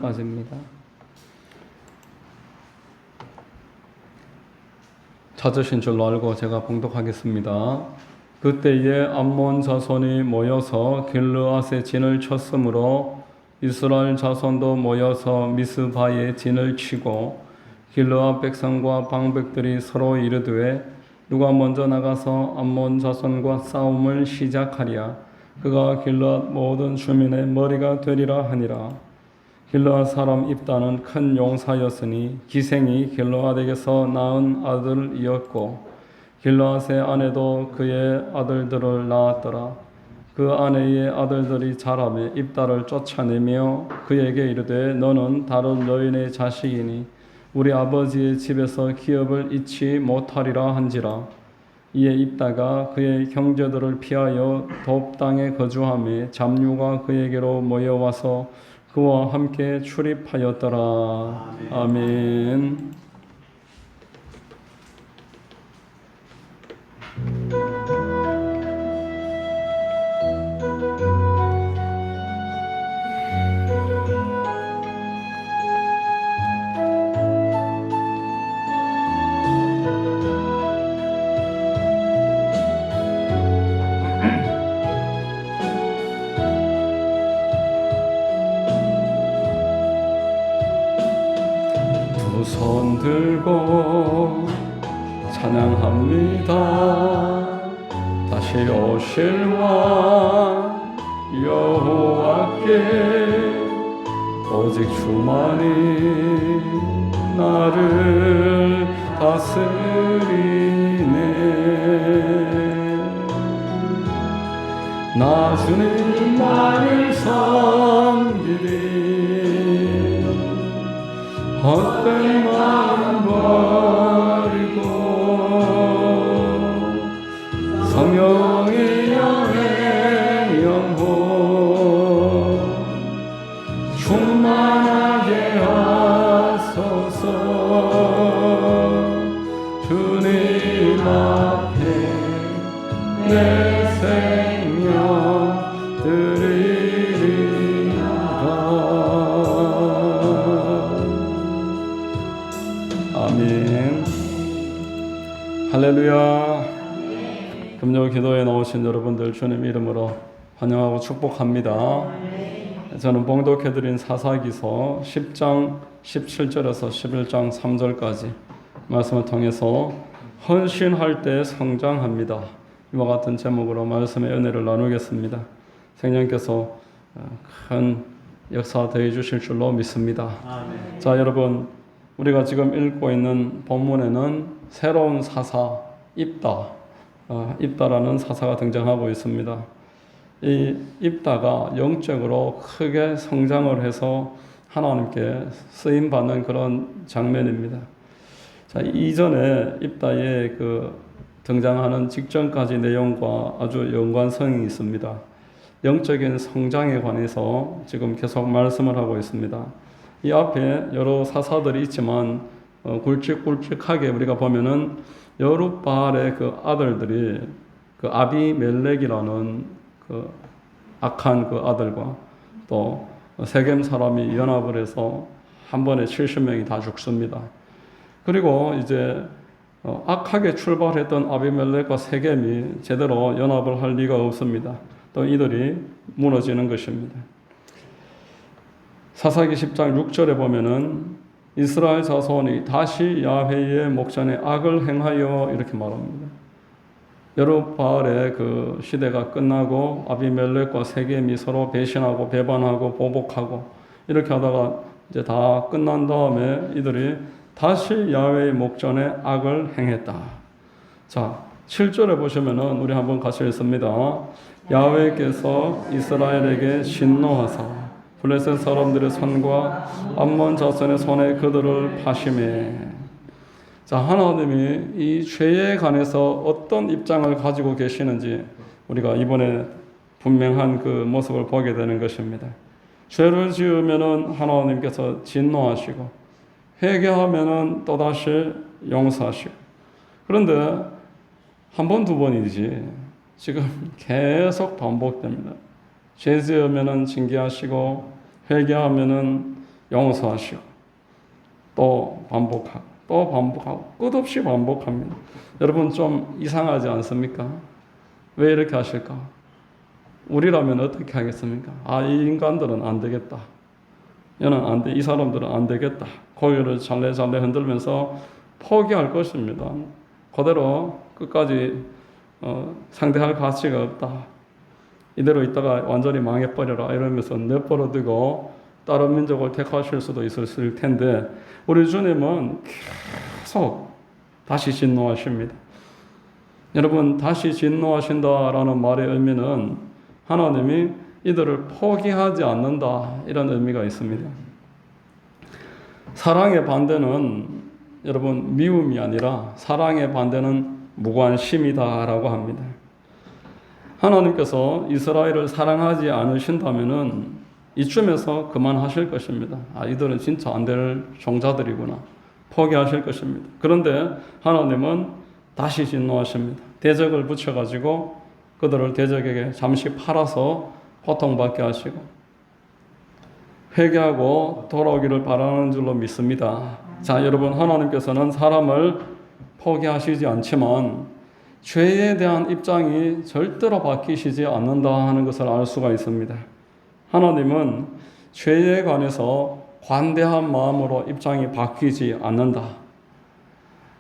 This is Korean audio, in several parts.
까지입니다. 찾으신 줄로 알고 제가 봉독하겠습니다. 그때에 암몬 자손이 모여서 길르앗에 진을 쳤으므로 이스라엘 자손도 모여서 미스바에 진을 치고 길르앗 백성과 방백들이 서로 이르되 누가 먼저 나가서 암몬 자손과 싸움을 시작하랴. 그가 길르앗 모든 주민의 머리가 되리라 하니라. 길르앗 사람 입다는 큰 용사였으니 기생이 길르앗에게서 낳은 아들이었고 길르앗의 아내도 그의 아들들을 낳았더라. 그 아내의 아들들이 자라매 입다를 쫓아내며 그에게 이르되 너는 다른 여인의 자식이니 우리 아버지의 집에서 기업을 잊지 못하리라 한지라. 이에 입다가 그의 형제들을 피하여 돕 땅에 거주하며 잡류가 그에게로 모여와서 그와 함께 출입하였더라. 아멘. 손 들고 찬양합니다. 다시 오실 왕 여호와께 오직 주만이 나를 다스리네. 나 주님만을 섬기리. 헛된 마음 버리고 성령의 여행 영혼 충만하게 하소서. 주님 앞에 내 생명 드리리라. 아멘. 할렐루야. 금요 기도에 나오신 여러분들 주님 이름으로 환영하고 축복합니다. 저는 봉독해드린 사사기서 10장 17절에서 11장 3절까지 말씀을 통해서 헌신할 때 성장합니다. 이와 같은 제목으로 말씀의 은혜를 나누겠습니다. 생명께서 큰 역사 더해 주실 줄로 믿습니다. 아멘. 자, 여러분, 우리가 지금 읽고 있는 본문에는 새로운 사사 입다라는 사사가 등장하고 있습니다. 이 입다가 영적으로 크게 성장을 해서 하나님께 쓰임 받는 그런 장면입니다. 자, 이전에 입다의 등장하는 직전까지 내용과 아주 연관성이 있습니다. 영적인 성장에 관해서 지금 계속 말씀을 하고 있습니다. 이 앞에 여러 사사들이 있지만 굵직굵직하게 우리가 보면은 여룻바알의 아들들이 아비멜렉이라는 악한 아들과 또 세겜 사람이 연합을 해서 한 번에 70명이 다 죽습니다. 그리고 이제 악하게 출발했던 아비멜렉과 세겜이 제대로 연합을 할 리가 없습니다. 또 이들이 무너지는 것입니다. 사사기 10장 6절에 보면은 이스라엘 자손이 다시 야훼의 목전에 악을 행하여 이렇게 말합니다. 여룻바알의 시대가 끝나고 아비멜렉과 세겜이 서로 배신하고 배반하고 보복하고 이렇게 하다가 이제 다 끝난 다음에 이들이 다시 야훼의 목전에 악을 행했다. 자, 7절에 보시면은 우리 한번 같이 읽습니다. 야훼께서 이스라엘에게 진노하사 블레셋 사람들의 손과 암몬 자손의 손에 그들을 파심해. 자, 하나님이 이 죄에 관해서 어떤 입장을 가지고 계시는지 우리가 이번에 분명한 모습을 보게 되는 것입니다. 죄를 지으면은 하나님께서 진노하시고 회개하면은 또다시 용서하시고. 그런데 한 번, 두 번이지 지금 계속 반복됩니다. 죄 지으면은 징계하시고 회개하면은 용서하시고 또 반복하고 또 반복하고 끝없이 반복합니다. 여러분 좀 이상하지 않습니까? 왜 이렇게 하실까? 우리라면 어떻게 하겠습니까? 이 인간들은 안 되겠다. 얘는 안 돼. 이 사람들은 안 되겠다. 고개를 잘래잘래 흔들면서 포기할 것입니다. 그대로 끝까지 상대할 가치가 없다. 이대로 있다가 완전히 망해버려라 이러면서 내버려두고 다른 민족을 택하실 수도 있을 텐데 우리 주님은 계속 다시 진노하십니다. 여러분 다시 진노하신다라는 말의 의미는 하나님이 이들을 포기하지 않는다 이런 의미가 있습니다. 사랑의 반대는 여러분 미움이 아니라 사랑의 반대는 무관심이다라고 합니다. 하나님께서 이스라엘을 사랑하지 않으신다면은 이쯤에서 그만하실 것입니다. 이들은 진짜 안 될 종자들이구나. 포기하실 것입니다. 그런데 하나님은 다시 진노하십니다. 대적을 붙여가지고 그들을 대적에게 잠시 팔아서 고통받게 하시고 회개하고 돌아오기를 바라는 줄로 믿습니다. 자, 여러분 하나님께서는 사람을 포기하시지 않지만 죄에 대한 입장이 절대로 바뀌시지 않는다 하는 것을 알 수가 있습니다. 하나님은 죄에 관해서 관대한 마음으로 입장이 바뀌지 않는다.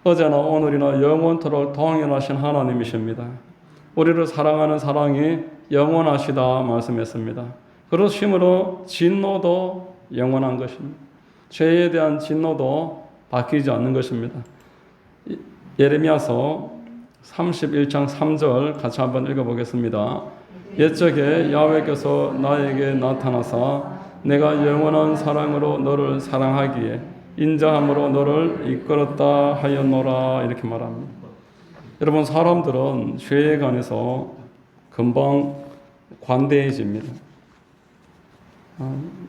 어제나 오늘이나 영원토록 동일하신 하나님이십니다. 우리를 사랑하는 사랑이 영원하시다 말씀했습니다. 그러심으로 진노도 영원한 것입니다. 죄에 대한 진노도 바뀌지 않는 것입니다. 예레미야서 31장 3절 같이 한번 읽어보겠습니다. 옛적에 야훼께서 나에게 나타나사 내가 영원한 사랑으로 너를 사랑하기에 인자함으로 너를 이끌었다 하였노라 이렇게 말합니다. 여러분 사람들은 죄에 관해서 금방 관대해집니다.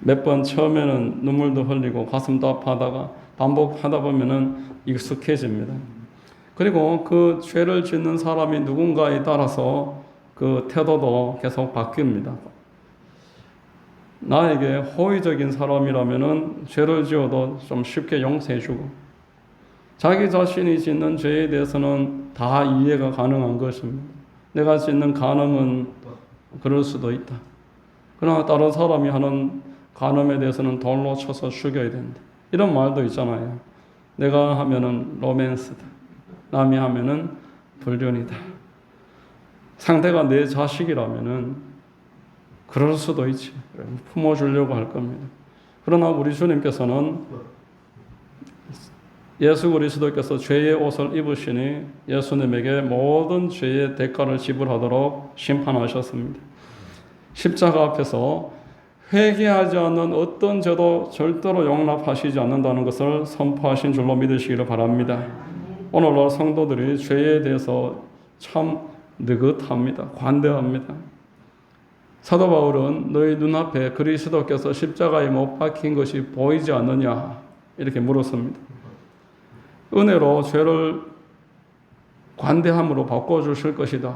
몇 번 처음에는 눈물도 흘리고 가슴도 아파하다가 반복하다 보면은 익숙해집니다. 그리고 그 죄를 짓는 사람이 누군가에 따라서 그 태도도 계속 바뀝니다. 나에게 호의적인 사람이라면은 죄를 지어도 좀 쉽게 용서해주고 자기 자신이 짓는 죄에 대해서는 다 이해가 가능한 것입니다. 내가 짓는 간음은 그럴 수도 있다. 그러나 다른 사람이 하는 간음에 대해서는 돌로 쳐서 죽여야 된다. 이런 말도 있잖아요. 내가 하면은 로맨스다. 남이 하면은 불륜이다. 상대가 내 자식이라면은 그럴 수도 있지. 품어주려고 할 겁니다. 그러나 우리 주님께서는 예수 그리스도께서 죄의 옷을 입으시니 예수님에게 모든 죄의 대가를 지불하도록 심판하셨습니다. 십자가 앞에서 회개하지 않는 어떤 죄도 절대로 용납하시지 않는다는 것을 선포하신 줄로 믿으시기를 바랍니다. 오늘날 성도들이 죄에 대해서 참 느긋합니다. 관대합니다. 사도 바울은 너희 눈앞에 그리스도께서 십자가에 못 박힌 것이 보이지 않느냐 이렇게 물었습니다. 은혜로 죄를 관대함으로 바꿔주실 것이다.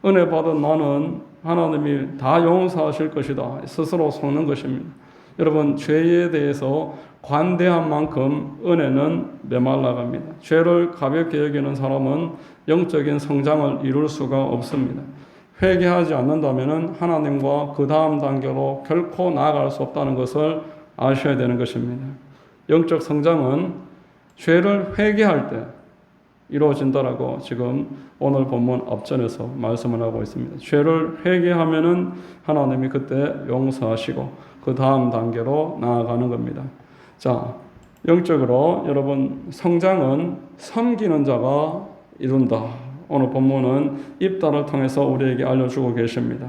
은혜 받은 나는 하나님이 다 용서하실 것이다. 스스로 속는 것입니다. 여러분 죄에 대해서 관대한 만큼 은혜는 메말라갑니다. 죄를 가볍게 여기는 사람은 영적인 성장을 이룰 수가 없습니다. 회개하지 않는다면 하나님과 그 다음 단계로 결코 나아갈 수 없다는 것을 아셔야 되는 것입니다. 영적 성장은 죄를 회개할 때 이루어진다라고 지금 오늘 본문 앞전에서 말씀을 하고 있습니다. 죄를 회개하면은 하나님이 그때 용서하시고 그 다음 단계로 나아가는 겁니다. 자, 영적으로 여러분 성장은 섬기는 자가 이룬다. 오늘 본문은 입다를 통해서 우리에게 알려주고 계십니다.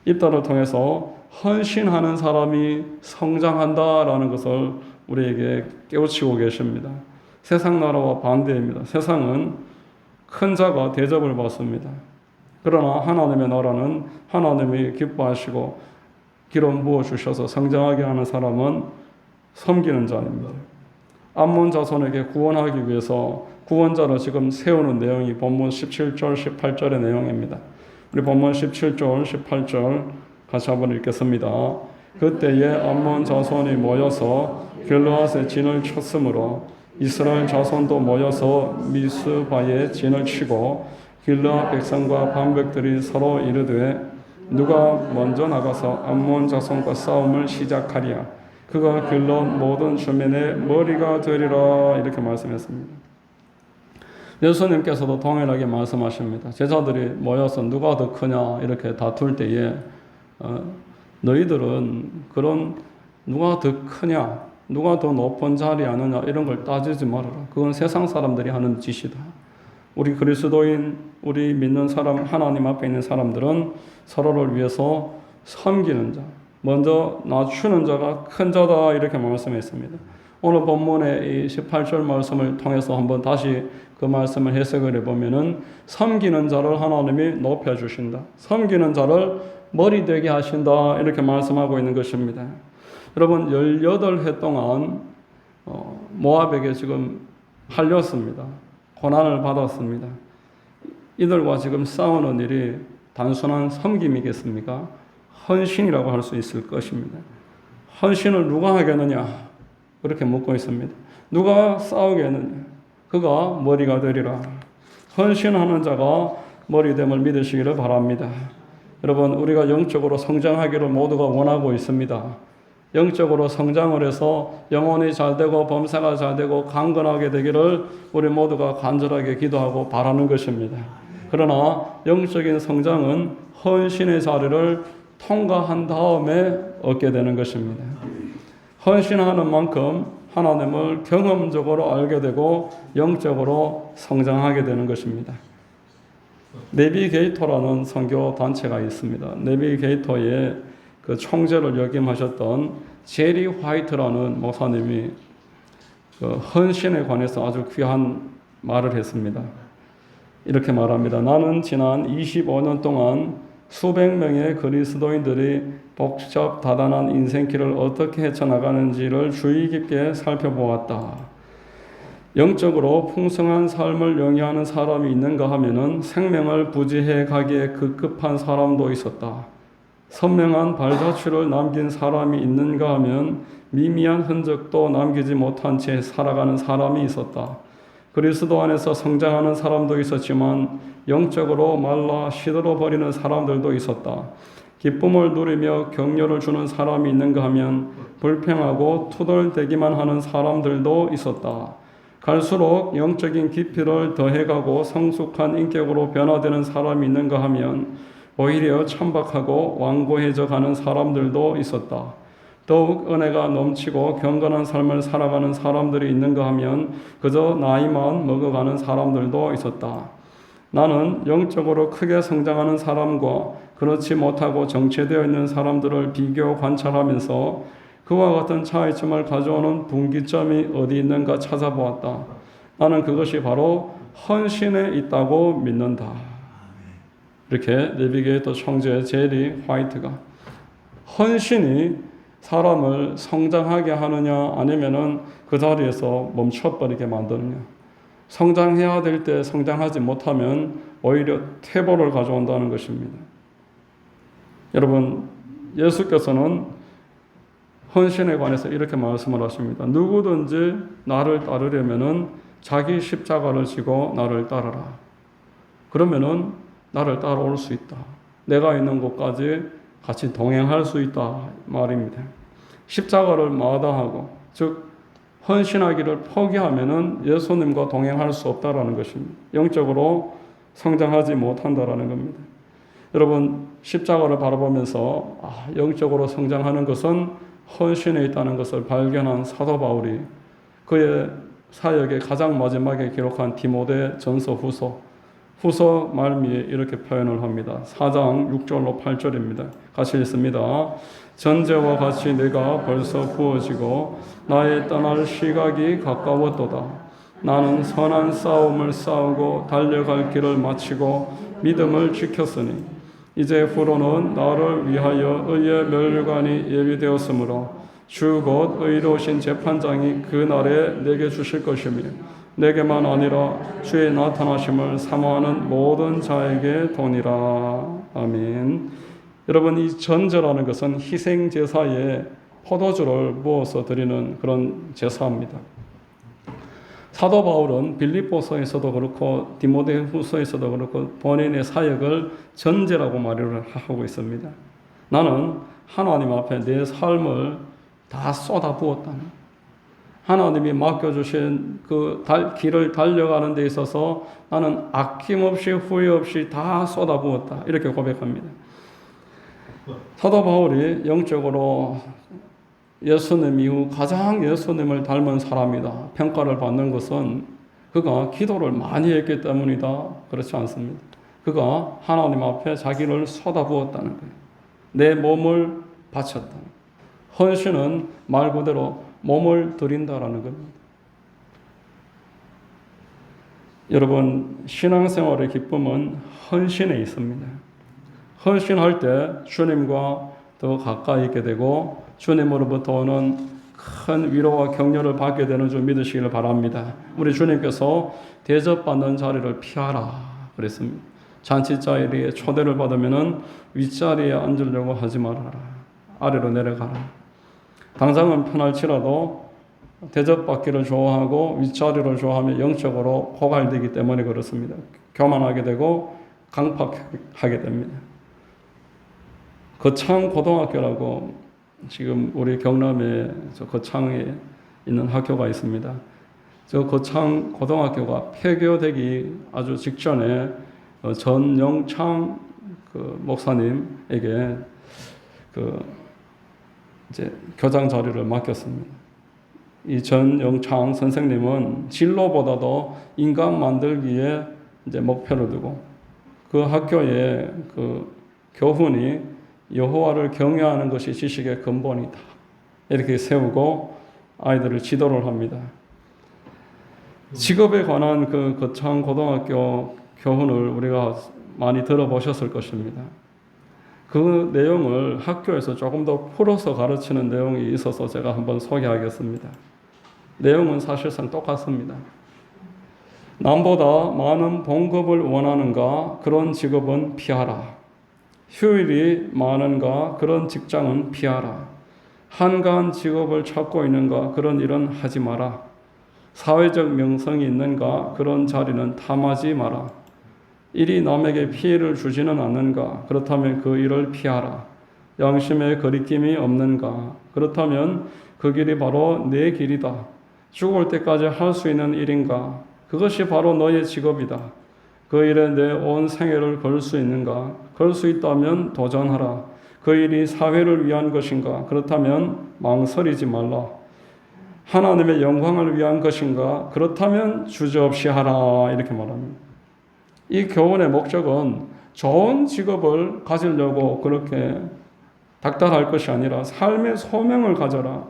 입다를 통해서 헌신하는 사람이 성장한다라는 것을 우리에게 깨우치고 계십니다. 세상 나라와 반대입니다. 세상은 큰 자가 대접을 받습니다. 그러나 하나님의 나라는 하나님이 기뻐하시고 기름 부어주셔서 성장하게 하는 사람은 섬기는 자입니다. 암몬 자손에게 구원하기 위해서 구원자를 지금 세우는 내용이 본문 17절, 18절의 내용입니다. 우리 본문 17절, 18절 같이 한번 읽겠습니다. 그때에 암몬 자손이 모여서 길르앗에 진을 쳤으므로 이스라엘 자손도 모여서 미스바에 진을 치고 길르앗 백성과 방백들이 서로 이르되 누가 먼저 나가서 암몬 자손과 싸움을 시작하리야 그가 길르앗 모든 주민의 머리가 되리라 이렇게 말씀했습니다. 예수님께서도 동일하게 말씀하십니다. 제자들이 모여서 누가 더 크냐 이렇게 다툴 때에 너희들은 그런 누가 더 크냐 누가 더 높은 자리에 하느냐 이런 걸 따지지 말아라. 그건 세상 사람들이 하는 짓이다. 우리 그리스도인, 우리 믿는 사람, 하나님 앞에 있는 사람들은 서로를 위해서 섬기는 자, 먼저 낮추는 자가 큰 자다 이렇게 말씀했습니다. 오늘 본문의 이 18절 말씀을 통해서 한번 다시 그 말씀을 해석을 해보면은 섬기는 자를 하나님이 높여주신다. 섬기는 자를 머리 되게 하신다 이렇게 말씀하고 있는 것입니다. 여러분 18해 동안 모압에게 지금 팔렸습니다. 고난을 받았습니다. 이들과 지금 싸우는 일이 단순한 섬김이겠습니까? 헌신이라고 할 수 있을 것입니다. 헌신을 누가 하겠느냐? 그렇게 묻고 있습니다. 누가 싸우겠느냐? 그가 머리가 되리라. 헌신하는 자가 머리됨을 믿으시기를 바랍니다. 여러분 우리가 영적으로 성장하기를 모두가 원하고 있습니다. 영적으로 성장을 해서 영혼이 잘되고 범사가 잘되고 강건하게 되기를 우리 모두가 간절하게 기도하고 바라는 것입니다. 그러나 영적인 성장은 헌신의 자리를 통과한 다음에 얻게 되는 것입니다. 헌신하는 만큼 하나님을 경험적으로 알게 되고 영적으로 성장하게 되는 것입니다. 내비게이터라는 선교 단체가 있습니다. 내비게이터의 그 총재를 역임하셨던 제리 화이트라는 목사님이 그 헌신에 관해서 아주 귀한 말을 했습니다. 이렇게 말합니다. 나는 지난 25년 동안 수백 명의 그리스도인들이 복잡 다단한 인생길을 어떻게 헤쳐나가는지를 주의 깊게 살펴보았다. 영적으로 풍성한 삶을 영위하는 사람이 있는가 하면은 생명을 부지해 가기에 급급한 사람도 있었다. 선명한 발자취를 남긴 사람이 있는가 하면 미미한 흔적도 남기지 못한 채 살아가는 사람이 있었다. 그리스도 안에서 성장하는 사람도 있었지만 영적으로 말라 시들어버리는 사람들도 있었다. 기쁨을 누리며 격려를 주는 사람이 있는가 하면 불평하고 투덜대기만 하는 사람들도 있었다. 갈수록 영적인 깊이를 더해가고 성숙한 인격으로 변화되는 사람이 있는가 하면 오히려 천박하고 완고해져 가는 사람들도 있었다. 더욱 은혜가 넘치고 경건한 삶을 살아가는 사람들이 있는가 하면 그저 나이만 먹어가는 사람들도 있었다. 나는 영적으로 크게 성장하는 사람과 그렇지 못하고 정체되어 있는 사람들을 비교 관찰하면서 그와 같은 차이점을 가져오는 분기점이 어디 있는가 찾아보았다. 나는 그것이 바로 헌신에 있다고 믿는다. 이렇게 내비게이터 총재 제리 화이트가 헌신이 사람을 성장하게 하느냐 아니면은 그 자리에서 멈춰버리게 만드느냐. 성장해야 될 때 성장하지 못하면 오히려 퇴보를 가져온다는 것입니다. 여러분 예수께서는 헌신에 관해서 이렇게 말씀을 하십니다. 누구든지 나를 따르려면은 자기 십자가를 지고 나를 따르라. 그러면은 나를 따라올 수 있다. 내가 있는 곳까지 같이 동행할 수 있다 말입니다. 십자가를 마다하고 즉 헌신하기를 포기하면은 예수님과 동행할 수 없다라는 것입니다. 영적으로 성장하지 못한다라는 겁니다. 여러분 십자가를 바라보면서 영적으로 성장하는 것은 헌신에 있다는 것을 발견한 사도 바울이 그의 사역의 가장 마지막에 기록한 디모데 전서 후서 말미에 이렇게 표현을 합니다. 4장 6절로 8절입니다. 같이 읽습니다. 전제와 같이 내가 벌써 부어지고 나의 떠날 시각이 가까웠도다. 나는 선한 싸움을 싸우고 달려갈 길을 마치고 믿음을 지켰으니 이제 후로는 나를 위하여 의의 멸관이 예비되었으므로 주 곧 의로우신 재판장이 그 날에 내게 주실 것이며 내게만 아니라 주의 나타나심을 사모하는 모든 자에게 도니라. 아멘. 여러분, 이 전제라는 것은 희생 제사에 포도주를 부어서 드리는 그런 제사입니다. 사도 바울은 빌립보서에서도 그렇고 디모데후서에서도 그렇고 본인의 사역을 전제라고 말을 하고 있습니다. 나는 하나님 앞에 내 삶을 다 쏟아부었다는, 하나님이 맡겨주신 그 길을 달려가는 데 있어서 나는 아낌없이 후회 없이 다 쏟아부었다, 이렇게 고백합니다. 사도 바울이 영적으로 예수님 이후 가장 예수님을 닮은 사람이다 평가를 받는 것은 그가 기도를 많이 했기 때문이다, 그렇지 않습니다. 그가 하나님 앞에 자기를 쏟아부었다는 거예요. 내 몸을 바쳤다. 헌신은 말 그대로 몸을 드린다라는 겁니다. 여러분, 신앙생활의 기쁨은 헌신에 있습니다. 헌신할 때 주님과 더 가까이 있게 되고 주님으로부터 오는 큰 위로와 격려를 받게 되는 줄 믿으시기를 바랍니다. 우리 주님께서 대접받는 자리를 피하라 그랬습니다. 잔치 자리에 초대를 받으면 윗자리에 앉으려고 하지 말아라. 아래로 내려가라. 당장은 편할지라도 대접받기를 좋아하고 윗자리를 좋아하며 영적으로 고갈되기 때문에 그렇습니다. 교만하게 되고 강팍하게 됩니다. 거창 고등학교라고 지금 우리 경남에 저 거창에 있는 학교가 있습니다. 저 거창 고등학교가 폐교되기 아주 직전에 전영창 그 목사님에게 이제 교장 자리를 맡겼습니다. 이 전영창 선생님은 진로보다도 인간 만들기에 이제 목표를 두고 그 학교의 그 교훈이 여호와를 경외하는 것이 지식의 근본이다, 이렇게 세우고 아이들을 지도를 합니다. 직업에 관한 그 거창 고등학교 교훈을 우리가 많이 들어보셨을 것입니다. 그 내용을 학교에서 조금 더 풀어서 가르치는 내용이 있어서 제가 한번 소개하겠습니다. 내용은 사실상 똑같습니다. 남보다 많은 봉급을 원하는가? 그런 직업은 피하라. 휴일이 많은가? 그런 직장은 피하라. 한가한 직업을 찾고 있는가? 그런 일은 하지 마라. 사회적 명성이 있는가? 그런 자리는 탐하지 마라. 일이 남에게 피해를 주지는 않는가? 그렇다면 그 일을 피하라. 양심에 거리낌이 없는가? 그렇다면 그 길이 바로 내 길이다. 죽을 때까지 할 수 있는 일인가? 그것이 바로 너의 직업이다. 그 일에 내 온 생애를 걸 수 있는가? 걸 수 있다면 도전하라. 그 일이 사회를 위한 것인가? 그렇다면 망설이지 말라. 하나님의 영광을 위한 것인가? 그렇다면 주저없이 하라. 이렇게 말합니다. 이 교훈의 목적은 좋은 직업을 가지려고 그렇게 닥달할 것이 아니라 삶의 소명을 가져라.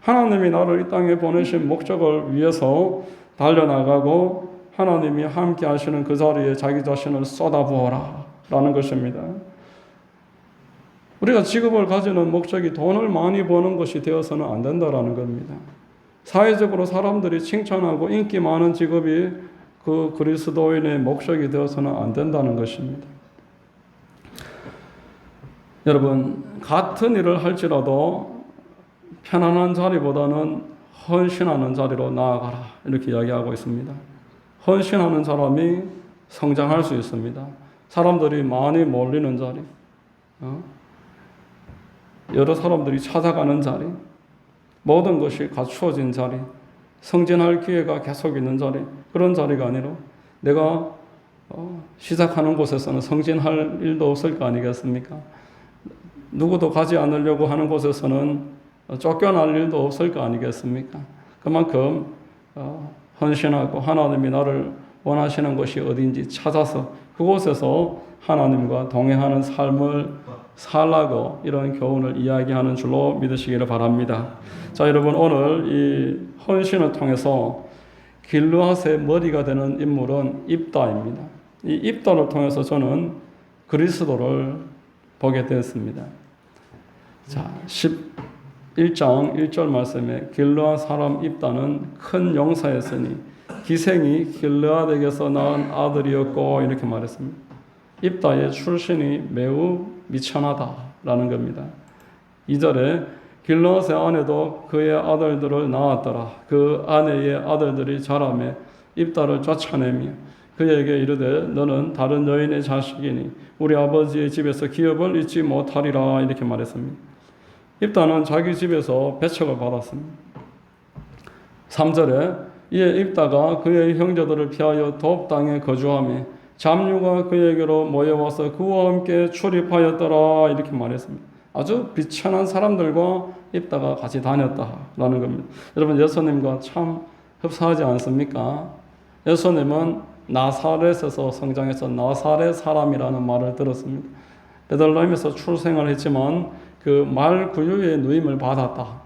하나님이 나를 이 땅에 보내신 목적을 위해서 달려나가고 하나님이 함께 하시는 그 자리에 자기 자신을 쏟아부어라 라는 것입니다. 우리가 직업을 가지는 목적이 돈을 많이 버는 것이 되어서는 안 된다라는 겁니다. 사회적으로 사람들이 칭찬하고 인기 많은 직업이 그 그리스도인의 목적이 되어서는 안 된다는 것입니다. 여러분, 같은 일을 할지라도 편안한 자리보다는 헌신하는 자리로 나아가라, 이렇게 이야기하고 있습니다. 헌신하는 사람이 성장할 수 있습니다. 사람들이 많이 몰리는 자리, 여러 사람들이 찾아가는 자리, 모든 것이 갖추어진 자리, 성진할 기회가 계속 있는 자리, 그런 자리가 아니라 내가 시작하는 곳에서는 성진할 일도 없을 거 아니겠습니까? 누구도 가지 않으려고 하는 곳에서는 쫓겨날 일도 없을 거 아니겠습니까? 그만큼 헌신하고 하나님이 나를 원하시는 것이 어딘지 찾아서 그곳에서 하나님과 동행하는 삶을 살라고 이런 교훈을 이야기하는 줄로 믿으시기를 바랍니다. 자, 여러분, 오늘 이 헌신을 통해서 길르앗의 머리가 되는 인물은 입다입니다. 이 입다를 통해서 저는 그리스도를 보게 되었습니다. 자, 11장 1절 말씀에 길르앗 사람 입다는 큰 용사였으니 기생이 길르앗에게서 낳은 아들이었고 이렇게 말했습니다. 입다의 출신이 매우 미천하다라는 겁니다. 2절에 길르앗의 아내도 그의 아들들을 낳았더라. 그 아내의 아들들이 자라매 입다를 쫓아내며 그에게 이르되 너는 다른 여인의 자식이니 우리 아버지의 집에서 기업을 잊지 못하리라 이렇게 말했습니다. 입다는 자기 집에서 배척을 받았습니다. 3절에 이에 입다가 그의 형제들을 피하여 돕 땅에 거주하며 잡류가 그에게로 모여와서 그와 함께 출입하였더라 이렇게 말했습니다. 아주 비천한 사람들과 입다가 같이 다녔다라는 겁니다. 여러분 예수님과 참 흡사하지 않습니까? 예수님은 나사렛에서 성장해서 나사렛 사람이라는 말을 들었습니다. 베들레헴에서 출생을 했지만 그 말 구유의 누임을 받았다.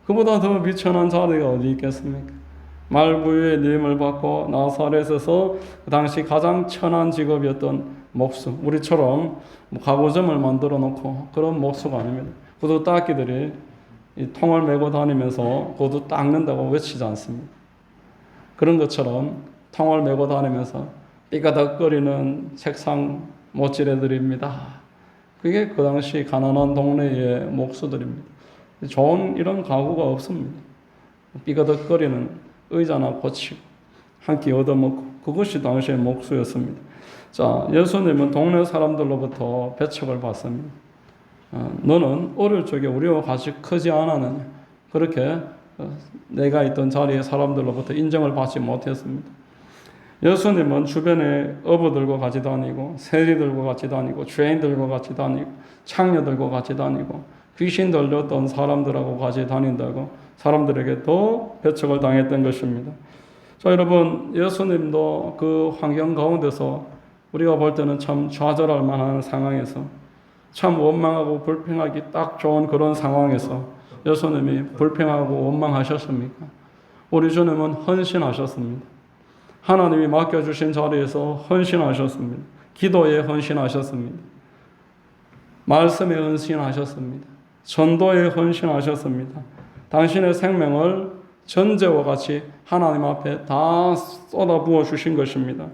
그보다 더 비천한 자리가 어디 있겠습니까? 말 구유의 누임을 받고 나사렛에서 그 당시 가장 천한 직업이었던 목수, 우리처럼 가구점을 만들어 놓고 그런 목수가 아닙니다. 구두 닦기들이 이 통을 메고 다니면서 구두 닦는다고 외치지 않습니다. 그런 것처럼 통을 메고 다니면서 삐까덕거리는 책상 못지레들입니다. 그게 그 당시 가난한 동네의 목수들입니다. 좋은 이런 가구가 없습니다. 삐까덕거리는 의자나 고치고 한 끼 얻어먹고 그것이 당시의 목수였습니다. 자, 예수님은 동네 사람들로부터 배척을 받습니다. 너는 어릴 적에 우리와 같이 크지 않았느냐? 그렇게 내가 있던 자리에 사람들로부터 인정을 받지 못했습니다. 예수님은 주변에 어부들과 같이 다니고 세리들과 같이 다니고 죄인들과 같이 다니고 창녀들과 같이 다니고 귀신 들렸던 사람들하고 같이 다닌다고 사람들에게 더 배척을 당했던 것입니다. 자, 여러분 예수님도 그 환경 가운데서 우리가 볼 때는 참 좌절할 만한 상황에서 참 원망하고 불평하기 딱 좋은 그런 상황에서 예수님이 불평하고 원망하셨습니까? 우리 주님은 헌신하셨습니다. 하나님이 맡겨주신 자리에서 헌신하셨습니다. 기도에 헌신하셨습니다. 말씀에 헌신하셨습니다. 전도에 헌신하셨습니다. 당신의 생명을 전제와 같이 하나님 앞에 다 쏟아부어 주신 것입니다.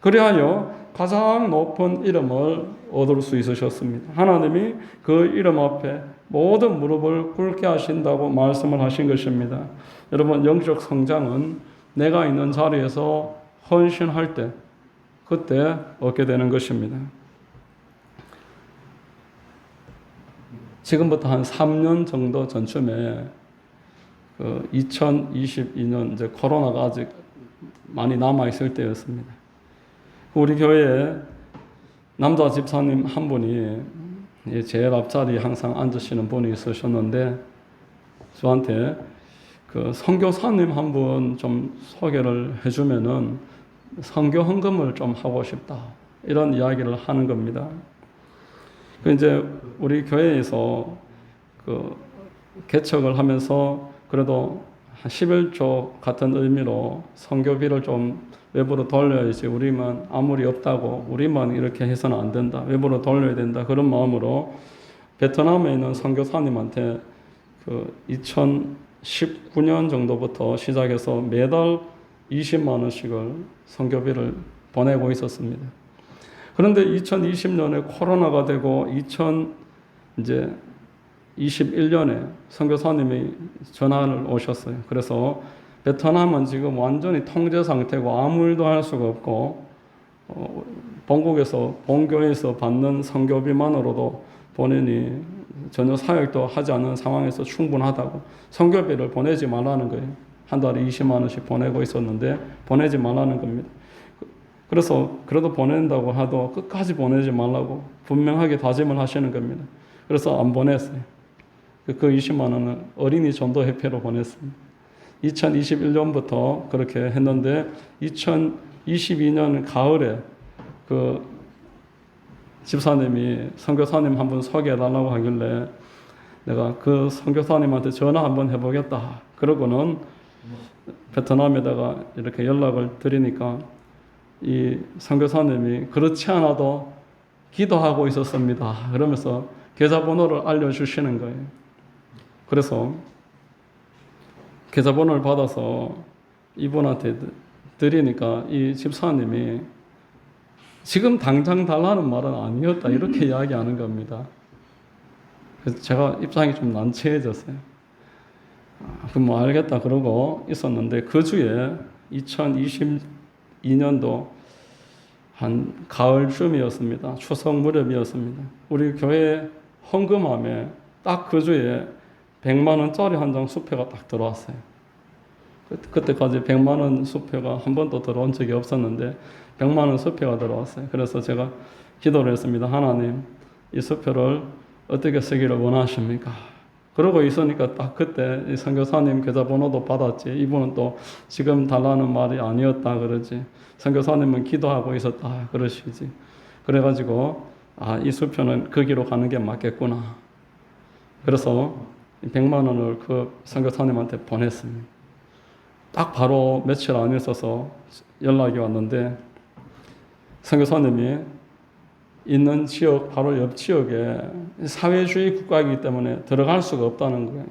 그리하여 가장 높은 이름을 얻을 수 있으셨습니다. 하나님이 그 이름 앞에 모든 무릎을 꿇게 하신다고 말씀을 하신 것입니다. 여러분 영적 성장은 내가 있는 자리에서 헌신할 때 그때 얻게 되는 것입니다. 지금부터 한 3년 정도 전쯤에 2022년 이제 코로나가 아직 많이 남아 있을 때였습니다. 우리 교회에 남자 집사님 한 분이 제일 앞자리에 항상 앉으시는 분이 있으셨는데 저한테 그 선교사님 한 분 좀 소개를 해주면은 선교 헌금을 좀 하고 싶다 이런 이야기를 하는 겁니다. 그 이제 우리 교회에서 그 개척을 하면서 그래도 한 11조 같은 의미로 선교비를 좀 외부로 돌려야지 우리만 아무리 없다고 우리만 이렇게 해서는 안 된다. 외부로 돌려야 된다. 그런 마음으로 베트남에 있는 선교사님한테 그 2019년 정도부터 시작해서 매달 20만 원씩을 선교비를 보내고 있었습니다. 그런데 2020년에 코로나가 되고 2021년에 선교사님이 전화를 오셨어요. 그래서 베트남은 지금 완전히 통제 상태고 아무 일도 할 수가 없고 본국에서 본교에서 받는 선교비만으로도 본인이 전혀 사역도 하지 않는 상황에서 충분하다고 선교비를 보내지 말라는 거예요. 한 달에 20만 원씩 보내고 있었는데 보내지 말라는 겁니다. 그래서 그래도 보낸다고 하도 끝까지 보내지 말라고 분명하게 다짐을 하시는 겁니다. 그래서 안 보냈어요. 그 20만 원은 어린이 전도협회로 보냈습니다. 2021년부터 그렇게 했는데 2022년 가을에 그 집사님이 선교사님 한 분 소개해달라고 하길래 내가 그 선교사님한테 전화 한번 해보겠다. 그러고는 베트남에다가 이렇게 연락을 드리니까 이 선교사님이 그렇지 않아도 기도하고 있었습니다. 그러면서 계좌번호를 알려주시는 거예요. 그래서 계좌번호를 받아서 이분한테 드리니까 이 집사님이 지금 당장 달라는 말은 아니었다 이렇게 이야기하는 겁니다. 그래서 제가 입장이 좀 난처해졌어요. 그럼 뭐 알겠다 그러고 있었는데 그 주에 2022년도 한 가을쯤이었습니다. 추석 무렵이었습니다. 우리 교회 헌금함에 딱 그 주에 100만 원짜리 한 장 수표가 딱 들어왔어요. 그때까지 100만 원 수표가 한 번도 들어온 적이 없었는데 100만 원 수표가 들어왔어요. 그래서 제가 기도를 했습니다. 하나님, 이 수표를 어떻게 쓰기를 원하십니까? 그러고 있으니까 딱 그때 이 선교사님 계좌번호도 받았지. 이분은 또 지금 달라는 말이 아니었다 그러지. 선교사님은 기도하고 있었다 그러시지. 그래가지고 이 수표는 거기로 가는 게 맞겠구나. 그래서 100만 원을 그 선교사님한테 보냈습니다. 딱 바로 며칠 안 있어서 연락이 왔는데 선교사님이 있는 지역 바로 옆 지역에 사회주의 국가이기 때문에 들어갈 수가 없다는 거예요.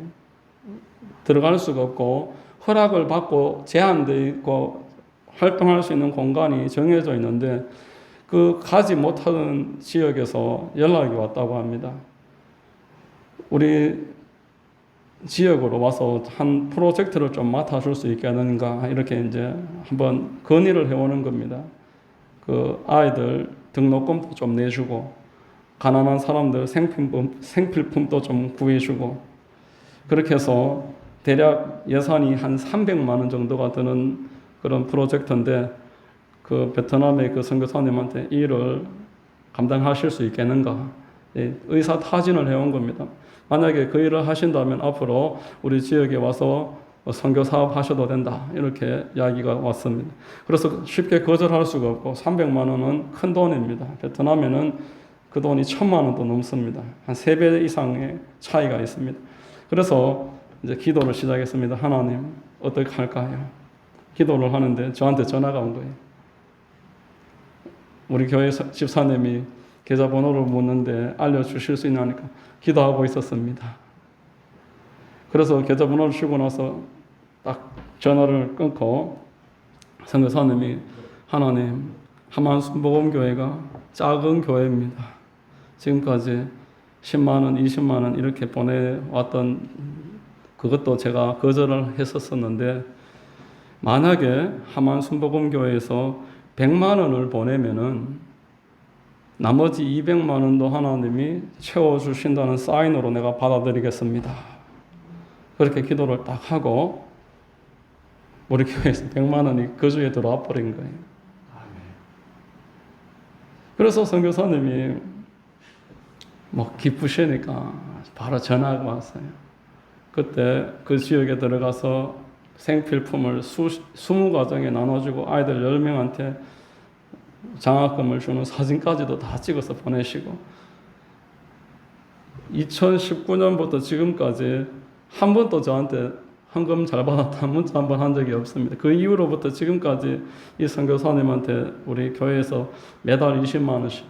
들어갈 수가 없고 허락을 받고 제한되어 있고 활동할 수 있는 공간이 정해져 있는데 그 가지 못하는 지역에서 연락이 왔다고 합니다. 우리 지역으로 와서 한 프로젝트를 좀 맡아줄 수 있겠는가 이렇게 이제 한번 건의를 해오는 겁니다. 그 아이들 등록금도 좀 내주고 가난한 사람들 생필품도 좀 구해주고 그렇게 해서 대략 예산이 한 300만 원 정도가 드는 그런 프로젝트인데 그 베트남의 그 선교사님한테 이 일을 감당하실 수 있겠는가 의사 타진을 해온 겁니다. 만약에 그 일을 하신다면 앞으로 우리 지역에 와서 선교 사업 하셔도 된다 이렇게 이야기가 왔습니다. 그래서 쉽게 거절할 수가 없고 300만 원은 큰 돈입니다. 베트남에는 그 돈이 1000만 원도 넘습니다. 한 3배 이상의 차이가 있습니다. 그래서 이제 기도를 시작했습니다. 하나님 어떻게 할까요? 기도를 하는데 저한테 전화가 온 거예요. 우리 교회 집사님이 계좌번호를 묻는데 알려주실 수 있냐니까 기도하고 있었습니다. 그래서 계좌번호를 주고 나서 딱 전화를 끊고 선교사님이 하나님 하만순복음교회가 작은 교회입니다. 지금까지 10만 원, 20만 원 이렇게 보내왔던 그것도 제가 거절을 했었었는데 만약에 하만순복음교회에서 100만 원을 보내면은 나머지 200만 원도 하나님이 채워주신다는 사인으로 내가 받아들이겠습니다. 그렇게 기도를 딱 하고 우리 교회에서 100만 원이 그 주에 들어와 버린 거예요. 그래서 선교사님이 뭐 기쁘시니까 바로 전화가 왔어요. 그때 그 지역에 들어가서 생필품을 20가정에 나눠주고 아이들 10명한테 장학금을 주는 사진까지도 다 찍어서 보내시고 2019년부터 지금까지 한 번도 저한테 헌금 잘 받았다 문자 한 번 한 적이 없습니다. 그 이후로부터 지금까지 이 선교사님한테 우리 교회에서 매달 20만 원씩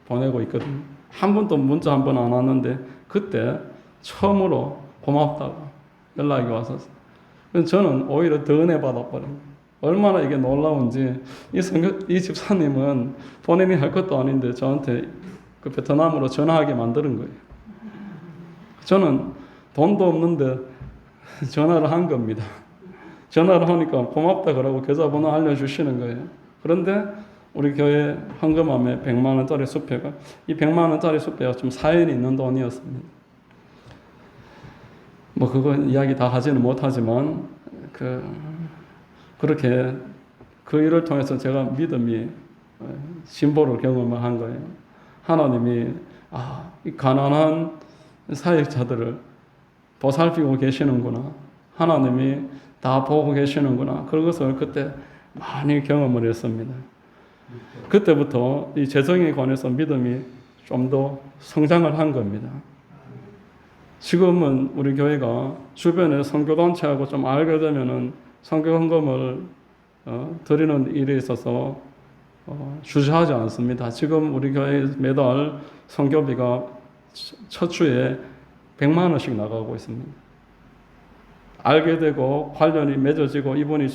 보내고 있거든요. 한 번도 문자 한 번 안 왔는데 그때 처음으로 고맙다고 연락이 왔었어요. 저는 오히려 더 은혜 받아버립니다. 얼마나 이게 놀라운지 이 집사님은 본인이 할 것도 아닌데 저한테 그 베트남으로 전화하게 만드는 거예요. 저는 돈도 없는데 전화를 한 겁니다. 전화를 하니까 고맙다 그러고 계좌번호 알려주시는 거예요. 그런데 우리 교회 헌금함에 100만 원짜리 수표가 이 100만 원짜리 수표가 좀 사연이 있는 돈이었습니다. 뭐 그건 이야기 다 하지는 못하지만 그렇게 그 일을 통해서 제가 믿음이 진보를 경험을 한 거예요. 하나님이 이 가난한 사역자들을 보살피고 계시는구나. 하나님이 다 보고 계시는구나. 그것을 그때 많이 경험을 했습니다. 그때부터 이 재정에 관해서 믿음이 좀 더 성장을 한 겁니다. 지금은 우리 교회가 주변에 선교단체하고 좀 알게 되면은 선교 헌금을 드리는 일에 있어서 주저하지 않습니다. 지금 우리 교회 매달 선교비가 첫 주에 100만 원씩 나가고 있습니다. 알게 되고 관련이 맺어지고 이분이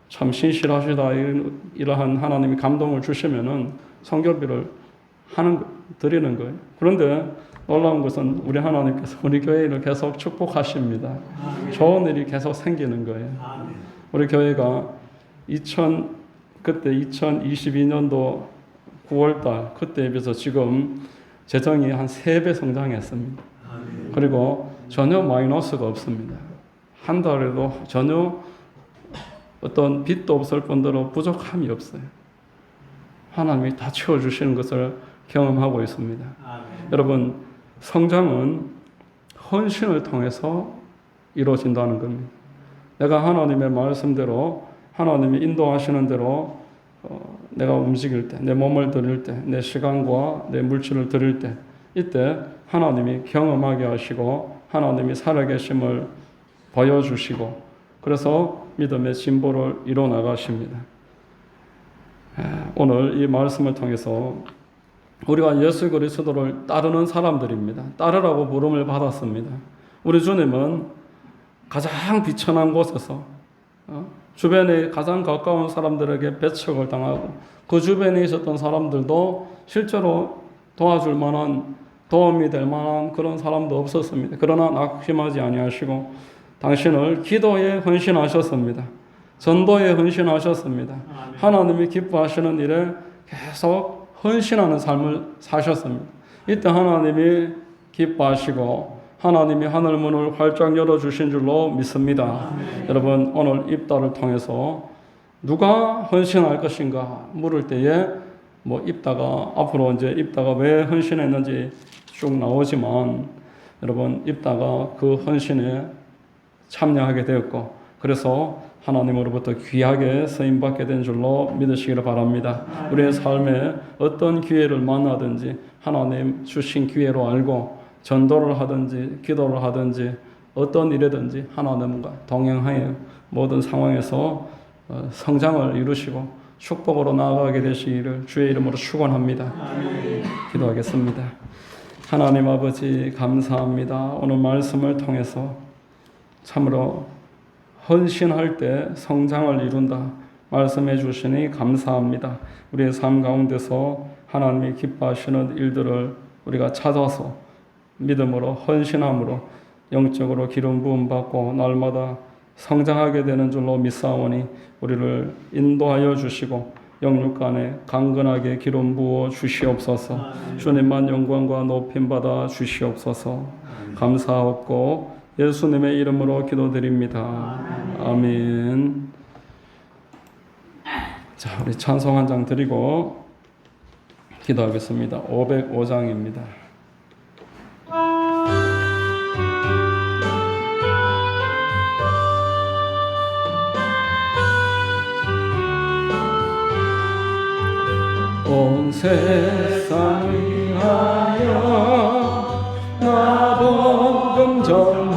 참 신실하시다 이러한 하나님이 감동을 주시면은 성결비를 드리는 거예요. 그런데 놀라운 것은 우리 하나님께서 우리 교회를 계속 축복하십니다. 좋은 일이 계속 생기는 거예요. 우리 교회가 그때 2022년도 9월달 그때에 비해서 지금 재정이 한 3배 성장했습니다. 그리고 전혀 마이너스가 없습니다. 한 달에도 전혀 어떤 빚도 없을 뿐더러 부족함이 없어요. 하나님이 다 채워주시는 것을 경험하고 있습니다. 여러분, 성장은 헌신을 통해서 이루어진다는 겁니다. 내가 하나님의 말씀대로 하나님이 인도하시는 대로 내가 움직일 때, 내 몸을 드릴 때, 내 시간과 내 물질을 드릴 때, 이때 하나님이 경험하게 하시고 하나님이 살아계심을 보여주시고 그래서 믿음의 진보를 이뤄 나가십니다. 오늘 이 말씀을 통해서 우리가 예수 그리스도를 따르는 사람들입니다. 따르라고 부름을 받았습니다. 우리 주님은 가장 비천한 곳에서 주변에 가장 가까운 사람들에게 배척을 당하고 그 주변에 있었던 사람들도 실제로 도와줄 만한 도움이 될 만한 그런 사람도 없었습니다. 그러나 낙심하지 아니하시고 당신을 기도에 헌신하셨습니다. 전도에 헌신하셨습니다. 하나님이 기뻐하시는 일에 계속 헌신하는 삶을 사셨습니다. 이때 하나님이 기뻐하시고 하나님이 하늘문을 활짝 열어주신 줄로 믿습니다. 여러분, 오늘 입다를 통해서 누가 헌신할 것인가 물을 때에 앞으로 이제 입다가 왜 헌신했는지 쭉 나오지만 여러분, 입다가 그 헌신에 참여하게 되었고 그래서 하나님으로부터 귀하게 쓰임받게 된 줄로 믿으시기를 바랍니다. 우리의 삶에 어떤 기회를 만나든지 하나님 주신 기회로 알고 전도를 하든지 기도를 하든지 어떤 일이든지 하나님과 동행하여 모든 상황에서 성장을 이루시고 축복으로 나아가게 되시기를 주의 이름으로 축원합니다. 기도하겠습니다. 하나님 아버지 감사합니다. 오늘 말씀을 통해서 참으로 헌신할 때 성장을 이룬다 말씀해 주시니 감사합니다. 우리의 삶 가운데서 하나님이 기뻐하시는 일들을 우리가 찾아서 믿음으로 헌신함으로 영적으로 기름 부음 받고 날마다 성장하게 되는 줄로 믿사오니 우리를 인도하여 주시고 영육 간에 강건하게 기름 부어 주시옵소서. 주님만 영광과 높임 받아 주시옵소서. 감사하옵고 예수님의 이름으로 기도드립니다. 아멘. 자, 우리 찬송 한 장 드리고 기도하겠습니다. 505장입니다. 온 세상을 위하여 나 복음 전